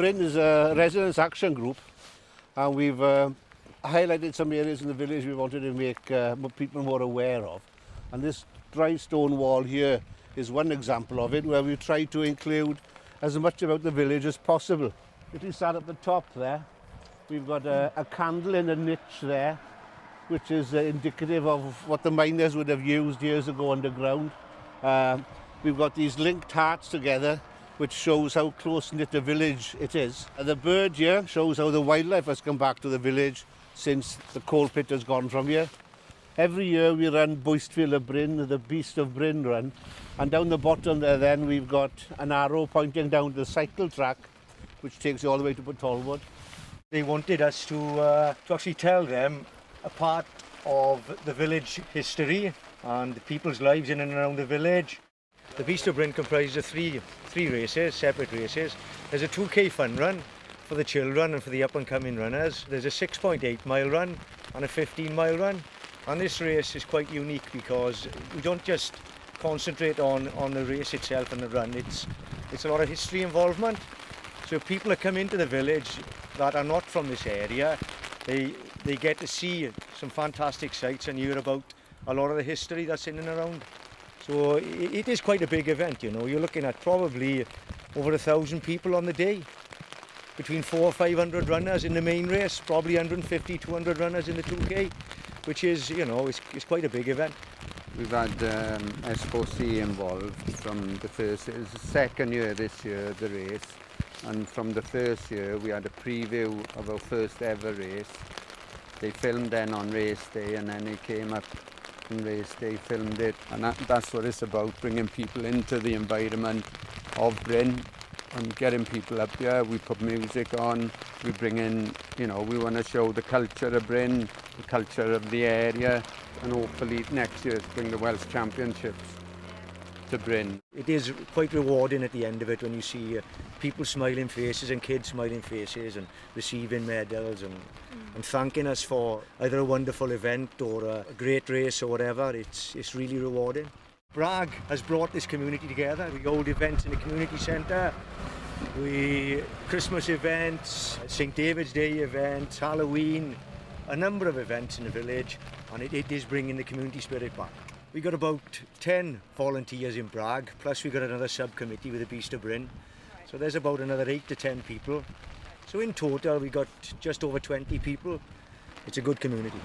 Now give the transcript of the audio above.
Bryn is a residents action group, and we've highlighted some areas in the village we wanted to make people more aware of. And this dry stone wall here is one example of it, where we try to include as much about the village as possible. If you start at the top there, we've got a candle in a niche there, which is indicative of what the miners would have used years ago underground. We've got these linked hearts together, which shows how close-knit a village it is. And the bird here shows how the wildlife has come back to the village since the coal pit has gone from here. Every year we run Boistfield of Bryn, the Beast of Bryn run, and down the bottom there then we've got an arrow pointing down the cycle track, which takes you all the way to Tolwood. They wanted us to actually tell them a part of the village history and the people's lives in and around the village. The Beast of Bryn comprises of three races, separate races. There's a 2K fun run for the children and for the up-and-coming runners. There's a 6.8 mile run and a 15-mile run. And this race is quite unique because we don't just concentrate on the race itself and the run. It's a lot of history involvement. So if people that come into the village that are not from this area, they get to see some fantastic sights and hear about a lot of the history that's in and around. So it is quite a big event, you know. You're looking at probably over 1,000 people on the day. Between 400 or 500 runners in the main race, probably 150, 200 runners in the 2K, which is, you know, it's quite a big event. We've had SOC involved from the first, it was the second year this year, the race. And from the first year, we had a preview of our first ever race. They filmed then on race day, and then they came up on race day, filmed it. And that's what it's about, bringing people into the environment of Bryn and getting people up here. We put music on, we bring in, you know, we want to show the culture of Bryn, the culture of the area, and hopefully next year bring the Welsh Championships to Bryn. It is quite rewarding at the end of it when you see people smiling faces and kids smiling faces and receiving medals and thanking us for either a wonderful event or a great race or whatever. It's really rewarding. Bragg has brought this community together. We hold events in the community centre, Christmas events, St David's Day events, Halloween, a number of events in the village, and it is bringing the community spirit back. We got about 10 volunteers in Bragg, plus we got another subcommittee with the Beast of Bryn. So there's about another 8 to 10 people. So in total we got just over 20 people. It's a good community.